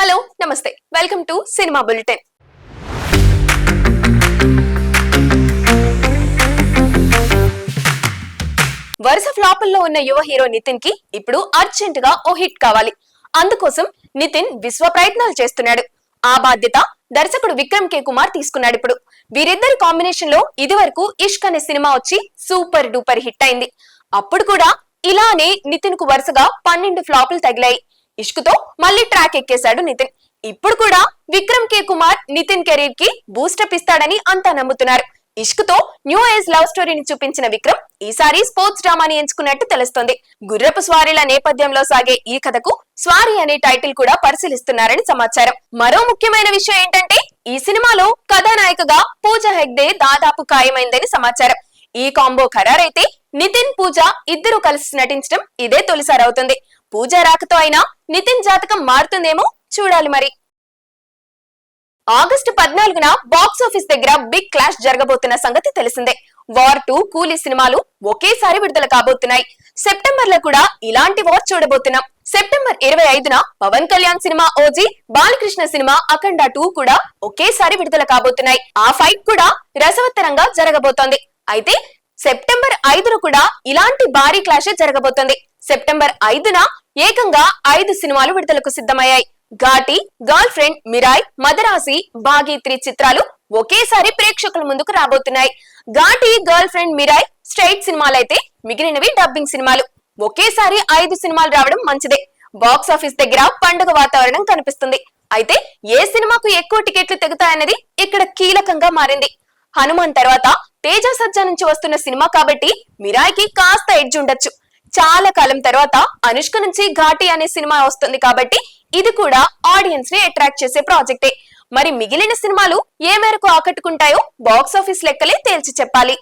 Hello నమస్తే welcome to cinema bulletin. వరుస ఫ్లాపుల్లో ఉన్న యువ హీరో నితిన్ కి ఇప్పుడు అర్జెంట్ గా ఓ హిట్ కావాలి. అందుకోసం నితిన్ విశ్వ ప్రయత్నాలు చేస్తున్నాడు. ఆ బాధ్యత దర్శకుడు విక్రమ్ కే కుమార్ తీసుకున్నాడు. ఇప్పుడు వీరిద్దరి కాంబినేషన్ లో ఇదివరకు ఇష్క్ అనే సినిమా వచ్చి సూపర్ డూపర్ హిట్ అయింది. అప్పుడు కూడా ఇలానే నితిన్ కు వరుసగా 12 ఫ్లాపులు తగిలాయి. ఇష్క్ తో మళ్ళీ ట్రాక్ ఎక్కేశాడు నితిన్. ఇప్పుడు కూడా విక్రమ్ కే కుమార్ నితిన్ కెరీర్ కి బూస్టప్ ఇస్తాడని అంతా నమ్ముతున్నారు. ఇష్క్ తో న్యూ ఏజ్ లవ్ స్టోరీని చూపించిన విక్రమ్ ఈసారి స్పోర్ట్స్ డ్రామాని ఎంచుకున్నట్టు తెలుస్తోంది. గుర్రపు స్వారీల నేపథ్యంలో సాగే ఈ కథకు స్వారీ అనే టైటిల్ కూడా పరిశీలిస్తున్నారని సమాచారం. మరో ముఖ్యమైన విషయం ఏంటంటే ఈ సినిమాలో కథానాయికగా పూజా హెగ్డే దాదాపు ఖాయమైందని సమాచారం. ఈ కాంబో ఖరారైతే నితిన్ పూజ ఇద్దరు కలిసి నటించడం ఇదే తొలిసారి అవుతుంది. పూజ రాకతో అయినా నితిన్ జాతకం మారుతుందేమో చూడాలి మరి. ఆగస్టు 14న బాక్స్ ఆఫీస్ దగ్గర బిగ్ క్లాష్ జరగబోతున్న సంగతి తెలిసిందే. వార్ 2, కూలీ సినిమాలు ఒకేసారి విడుదల కాబోతున్నాయి. సెప్టెంబర్ లో కూడా ఇలాంటి వార్ చూడబోతున్నాం. సెప్టెంబర్ 25న పవన్ కళ్యాణ్ సినిమా ఓజీ, బాలకృష్ణ సినిమా అఖండ 2 కూడా ఒకేసారి విడుదల కాబోతున్నాయి. ఆ ఫైట్ కూడా రసవత్తరంగా జరగబోతోంది. అయితే సెప్టెంబర్ 5న కూడా ఇలాంటి భారీ క్లాష్ జరగబోతోంది. సెప్టెంబర్ 5న ఏకంగా 5 సినిమాలు విడుదలకు సిద్ధమయ్యాయి. Ghaati, girl friend, Mirai, Madharaasi, భాగీత్రి చిత్రాలు ఒకేసారి ప్రేక్షకుల ముందుకు రాబోతున్నాయి. Ghaati, girl friend, Mirai straight సినిమాలైతే మిగిలినవి డబ్బింగ్ సినిమాలు. ఒకేసారి 5 సినిమాలు రావడం మంచిదే. బాక్స్ ఆఫీస్ దగ్గర పండుగ వాతావరణం కనిపిస్తుంది. అయితే ఏ సినిమాకు ఎక్కువ టికెట్లు తెగుతాయన్నది ఇక్కడ కీలకంగా మారింది. హనుమాన్ తర్వాత తేజ సజ్జా నుంచి వస్తున్న సినిమా కాబట్టి మిరాయ్కి కాస్త ఎడ్జ్ ఉండొచ్చు. చాలా కాలం తర్వాత అనుష్క నుంచి ఘాటి అనే సినిమా వస్తుంది కాబట్టి ఇది కూడా ఆడియన్స్ ని అట్రాక్ట్ చేసే ప్రాజెక్టే. మరి మిగిలిన సినిమాలు ఏ మేరకు ఆకట్టుకుంటాయో బాక్స్ ఆఫీస్ లెక్కలే తేల్చి చెప్పాలి.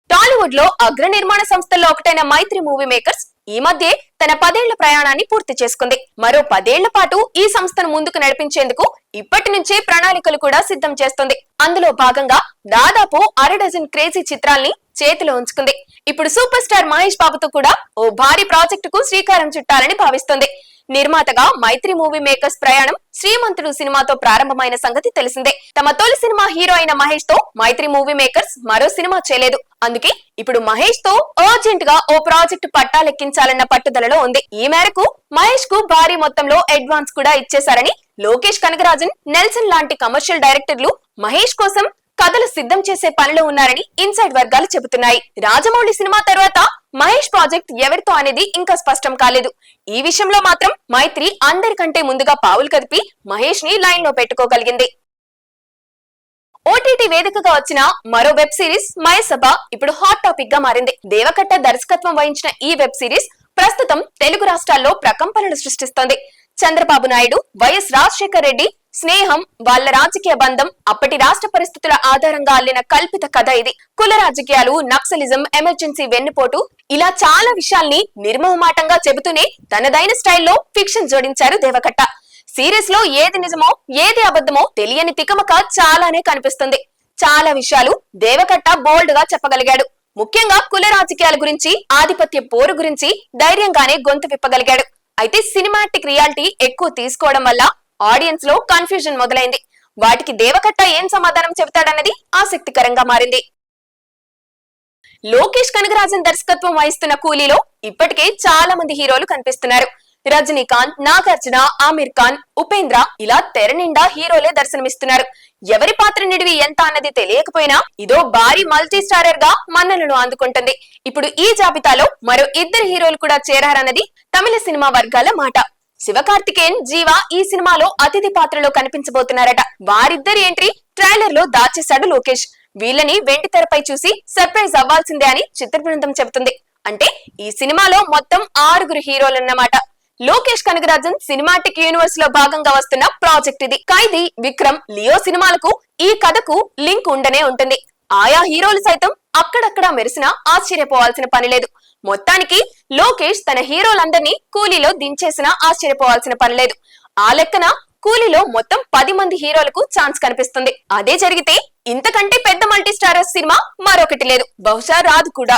టాలీవుడ్ లో అగ్ర నిర్మాణ సంస్థల్లో ఒకటైన మైత్రి మూవీ మేకర్స్ ఈ మధ్య తన 10 ఏళ్ల ప్రయాణాన్ని పూర్తి చేసుకుంది. మరో 10 ఏళ్ల పాటు ఈ సంస్థను ముందుకు నడిపించేందుకు ఇప్పటి నుంచే ప్రణాళికలు కూడా సిద్ధం చేస్తుంది. అందులో భాగంగా దాదాపు 6 డజన్ క్రేజీ చిత్రాల్ని చేతిలో ఉంచుకుంది. ఇప్పుడు సూపర్ స్టార్ మహేష్ బాబుతో కూడా ఓ భారీ ప్రాజెక్టుకు శ్రీకారం చుట్టాలని భావిస్తోంది. నిర్మాతగా మైత్రి మూవీ మేకర్స్ ప్రయాణం శ్రీమంతుడు సినిమాతో ప్రారంభమైన సంగతి తెలిసిందే. తమ తొలి సినిమా హీరో అయిన మహేష్ తో మైత్రి మూవీ మేకర్స్ మరో సినిమా చేయలేదు. అందుకే ఇప్పుడు మహేష్ తో అర్జెంట్ గా ఓ ప్రాజెక్టు పట్టాలెక్కించాలన్న పట్టుదలలో ఉంది. ఈ మేరకు మహేష్ కు భారీ మొత్తంలో అడ్వాన్స్ కూడా ఇచ్చేశారని లోకేష్ కనగరాజన్, నెల్సన్ లాంటి కమర్షియల్ డైరెక్టర్లు మహేష్ కోసం కథలు సిద్ధం చేసే పనిలో ఉన్నారని ఇన్సైడ్ వర్గాలు చెబుతున్నాయి. రాజమౌళి సినిమా తర్వాత మహేష్ ప్రాజెక్ట్ ఎవరితో అనేది ఇంకా స్పష్టం కాలేదు. ఈ విషయంలో మాత్రం మైత్రి అందరికంటే ముందుగా పావులు కదిపి మహేష్ ని లైన్ లో పెట్టుకోగలిగింది. ఓటీటీ వేదికగా వచ్చిన మరో వెబ్ సిరీస్ మయసభ ఇప్పుడు హాట్ టాపిక్ గా మారింది. దేవకట్ట దర్శకత్వం వహించిన ఈ వెబ్ సిరీస్ ప్రస్తుతం తెలుగు రాష్ట్రాల్లో ప్రకంపనలు సృష్టిస్తోంది. చంద్రబాబు నాయుడు, వైఎస్ రాజశేఖర్ రెడ్డి స్నేహం, వాళ్ల రాజకీయ బంధం, అప్పటి రాష్ట్ర పరిస్థితుల ఆధారంగా అల్లిన కల్పిత కథ ఇది. కుల రాజకీయాలు, నక్సలిజం, ఎమర్జెన్సీ వెన్నుపోటు ఇలా చాలా విషయాల్ని నిర్మోహమాటంగా చెబుతూనే తనదైన స్టైల్లో ఫిక్షన్ జోడించారు దేవకట్ట. సిరీస్ లో ఏది నిజమో ఏది అబద్ధమో తెలియని తికమక చాలానే కనిపిస్తుంది. చాలా విషయాలు దేవకట్ట బోల్డ్ గా చెప్పగలిగాడు. ముఖ్యంగా కుల రాజకీయాల గురించి, ఆధిపత్య పోరు గురించి ధైర్యంగానే గొంతు విప్పగలిగాడు. అయితే సినిమాటిక్ రియాలిటీ ఎక్కువ తీసుకోవడం వల్ల ఆడియన్స్ లో కన్ఫ్యూజన్ మొదలైంది. వాటికి దేవకట్ట ఏం సమాధానం చెబుతాడన్నది ఆసక్తికరంగా మారింది. లోకేష్ కనగరాజన్ దర్శకత్వం వహిస్తున్న కూలీలో ఇప్పటికే చాలా మంది హీరోలు కనిపిస్తున్నారు. రజనీకాంత్, నాగార్జున, ఆమిర్ ఖాన్, ఉపేంద్ర ఇలా తెర నిండా హీరోలే దర్శనమిస్తున్నారు. ఎవరి పాత్ర నిడివి ఎంత అన్నది తెలియకపోయినా ఇదో భారీ మల్టీ స్టారర్ గా మన్ననలు అందుకుంటుంది. ఇప్పుడు ఈ జాబితాలో మరో 2 హీరోలు కూడా చేరారన్నది తమిళ సినిమా వర్గాల మాట. శివకార్తికేయన్, జీవా ఈ సినిమాలో అతిథి పాత్రలో కనిపించబోతున్నారట. వారిద్దరి ఎంట్రీ ట్రైలర్ లో దాచేశాడు లోకేష్. వీళ్ళని వెండి తెరపై చూసి సర్ప్రైజ్ అవ్వాల్సిందే అని చిత్ర బృందం చెబుతుంది. అంటే ఈ సినిమాలో మొత్తం 6 హీరోలున్నమాట. లోకేష్ కనగరాజన్ సినిమాటిక్ యూనివర్స్ లో భాగంగా వస్తున్న ప్రాజెక్ట్ ఇది. ఖైదీ, విక్రమ్, లియో సినిమాలకు ఈ కథకు లింక్ ఉండనే ఉంటుంది. ఆయా హీరోలు సైతం అక్కడక్కడా మెరిసినా ఆశ్చర్యపోవాల్సిన పని లేదు. మొత్తానికి లోకేష్ తన హీరోలందరినీ కూలీలో దించేసినా ఆశ్చర్యపోవాల్సిన పని లేదు. ఆ లెక్కన కూలీలో మొత్తం 10 మంది హీరోలకు ఛాన్స్ కనిపిస్తుంది. అదే జరిగితే ఇంతకంటే పెద్ద మల్టీ స్టారర్ సినిమా మరొకటి లేదు, బహుశా రాదు కూడా.